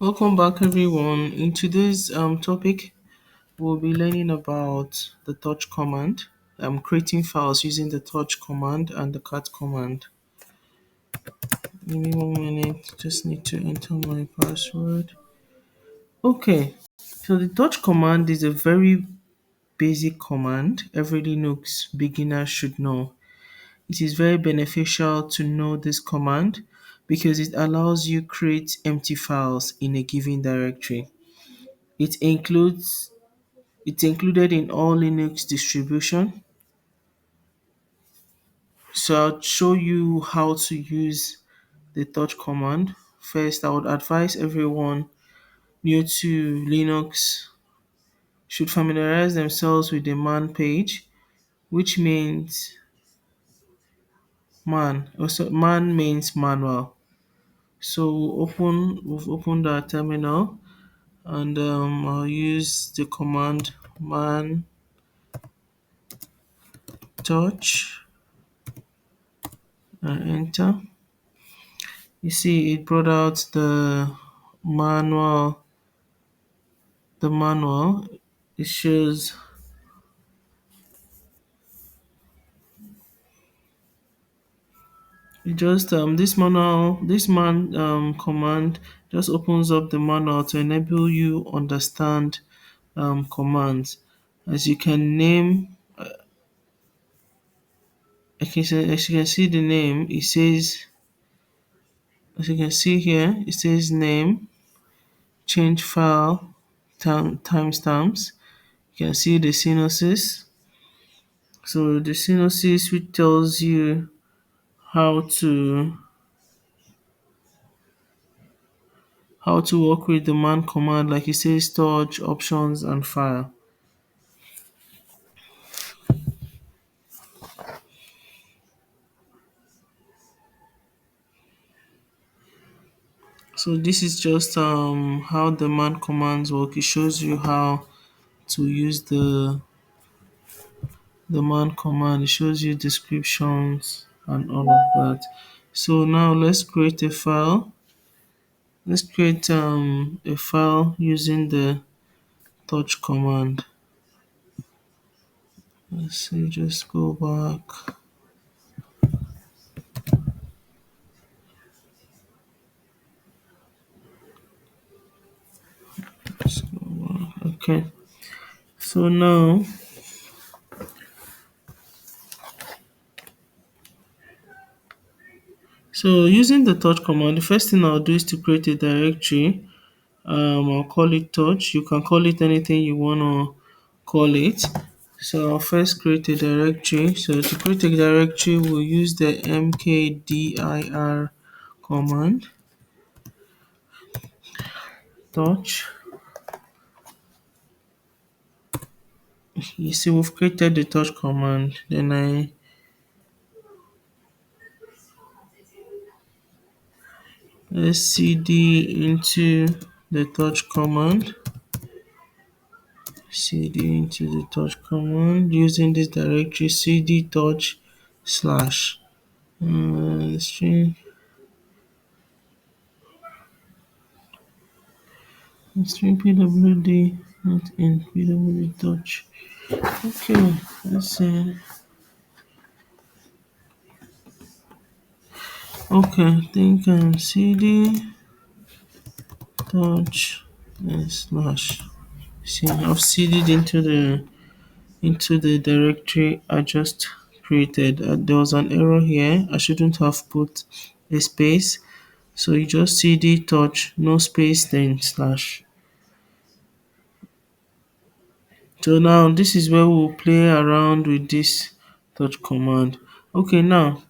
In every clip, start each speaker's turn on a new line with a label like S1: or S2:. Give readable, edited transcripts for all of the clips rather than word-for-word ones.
S1: Welcome back, everyone. In today's topic, we'll be learning about the touch command, creating files using the touch command and the cat command. Give me 1 minute, just need to enter my password. Okay, so the touch command is a very basic command every Linux beginner should know. It is very beneficial to know this command because it allows you create empty files in a given directory. It includes It's included in all Linux distribution. So I'll show you how to use the touch command. First, I would advise everyone new to Linux should familiarize themselves with the man page, which means man. Also, man means manual. So we've opened our terminal and I'll use the command man touch and enter. You see it brought out manual manual. It shows it just this man command just opens up the manual to enable you understand commands. As you can name as you can see the name, it says, as you can see here, it says name, change file, timestamps. You can see the synopsis. So the synopsis which tells you how to work with the man command, like it says storage options and file. So this is just how the man commands work. It shows you how to use the man command. It shows you descriptions and all of that. So now let's create a file. Let's create a file using the touch command. Let's see, just go back. Let's go back. Okay. So now using the touch command, the first thing I'll do is to create a directory. I'll call it touch. You can call it anything you want to call it. So I'll first create a directory. So to create a directory, we'll use the mkdir command, touch. You see, we've created the touch command. Then I let's cd into the touch command. Cd into the touch command using this directory cd touch slash string pwd, not in pwd touch. Okay, let's see. Okay, I think cd touch slash. See, I've cd'd into the directory I just created. There was an error here. I shouldn't have put a space. So you just cd touch, no space, then slash. So now this is where we'll play around with this touch command. Okay, now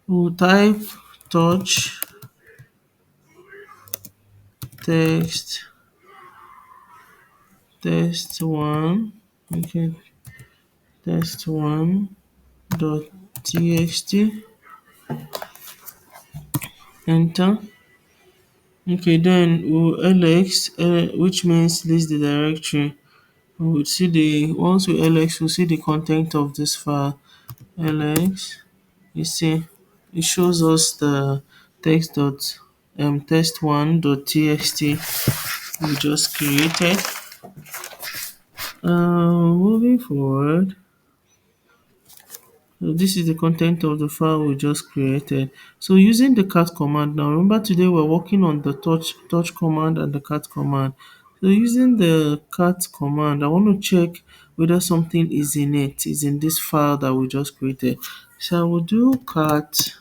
S1: we'll type touch text test one. Okay, test one dot txt. Enter. Okay, then we'll ls, which means list the directory. We'll see once we ls, we'll see the content of this file. Ls, you see, it shows us the text dot test1.txt we just created. Moving forward, so this is the content of the file we just created. So using the cat command now, remember today we're working on the touch command and the cat command. So using the cat command, I want to check whether something is in it, is in this file that we just created. So I will do cat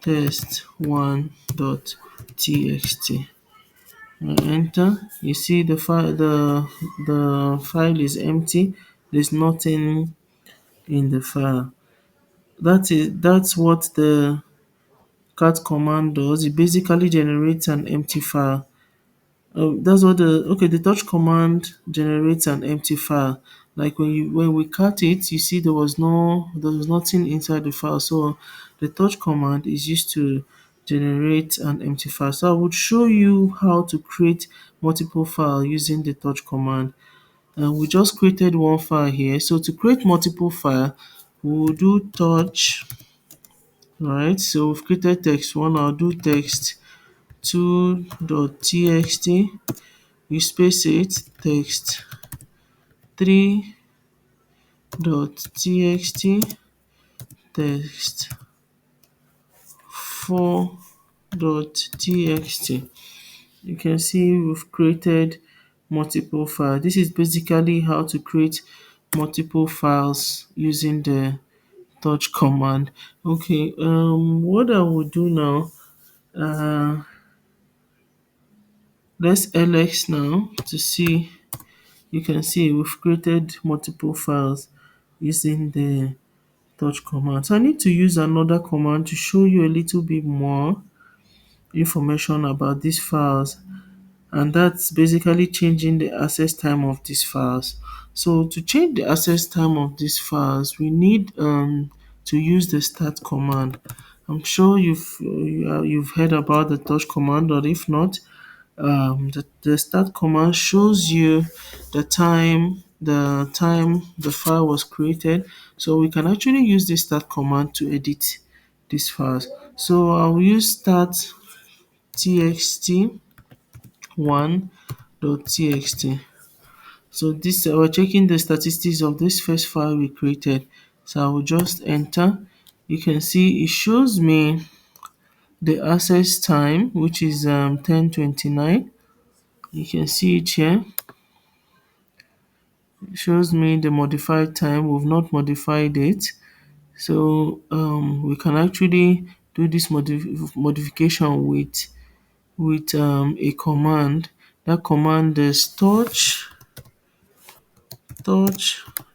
S1: test1.txt. Enter. You see the file is empty. There's nothing in the file. That's what the cat command does. It basically generates an empty file. That's what the touch command generates an empty file. Like when we cut it, you see there was nothing inside the file. So the touch command is used to generate an empty file. So I would show you how to create multiple files using the touch command. And we just created one file here. So to create multiple file, we'll do touch. Alright, so we've created text one. I'll do text 2.txt. We space it, text 3.txt, text 4.txt. You can see we've created multiple files. This is basically how to create multiple files using the touch command. Okay, what I will do now, let's ls now to see. You can see we've created multiple files using the touch command. So I need to use another command to show you a little bit more information about these files, and that's basically changing the access time of these files. So to change the access time of these files, we need to use the start command. I'm sure you've heard about the touch command, or if not, the start command shows you the time the file was created. So we can actually use the start command to edit these files. So I'll use start txt1.txt. So this we're checking the statistics of this first file we created. So I will just enter. You can see it shows me the access time, which is 10:29. You can see it here. It shows me the modified time. We've not modified it. So we can actually do this modification with a command. That command is touch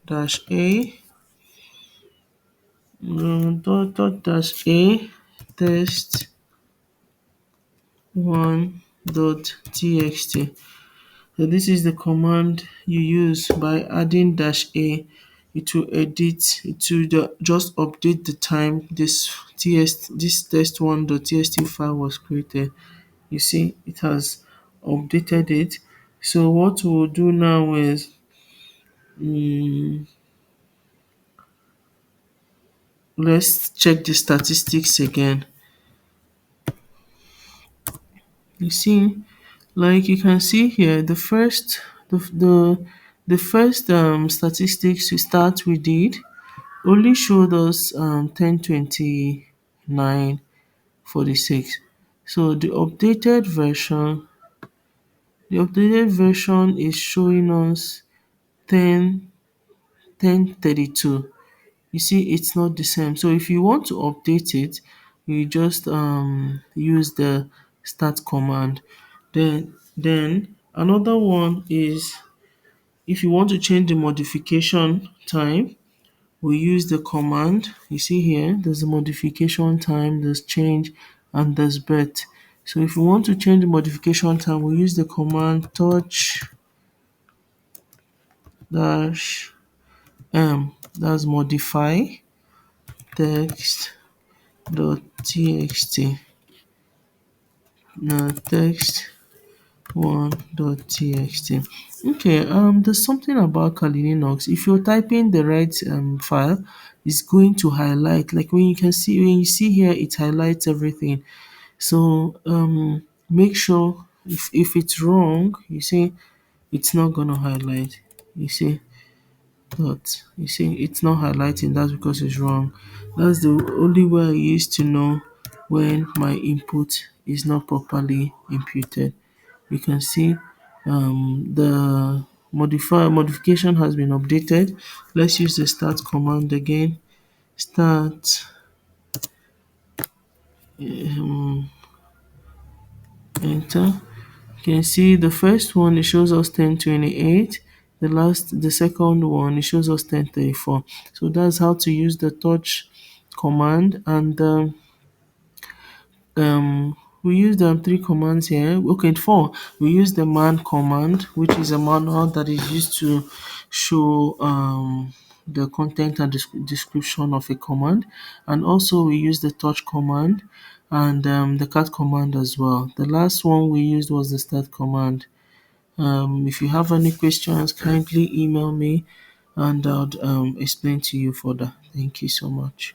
S1: dash a dot dash a test 1.txt. So this is the command you use by adding dash a. It will edit, it will just update the time this test1.txt file was created. You see it has updated it. So what we'll do now is let's check the statistics again. You see, like you can see here, the first statistics we did only showed us 10:29:46. So the updated version is showing us 10:32. You see it's not the same. So if you want to update it, you just use the start command. Then another one is, if you want to change the modification time, we use the command. You see here, there's a modification time, there's change, and there's bet. So if you want to change the modification time, we use the command touch dash that's modify text dot txt. Now text 1.txt. Okay, there's something about Kali Linux. If you're typing the right file, it's going to highlight. Like when you see here, it highlights everything. So make sure if it's wrong, you see it's not gonna highlight. You see that you see it's not highlighting, that's because it's wrong. That's the only way I used to know when my input is not properly imputed. You can see the modification has been updated. Let's use the start command again. Start, enter. You can see the first one, it shows us 1028. The second one, it shows us 1034. So that's how to use the touch command. And we use three commands here. Okay, four. We use the man command, which is a manual that is used to show the content and description of a command. And also we use the touch command and the cat command as well. The last one we used was the start command. If you have any questions, kindly email me and I'll explain to you further. Thank you so much.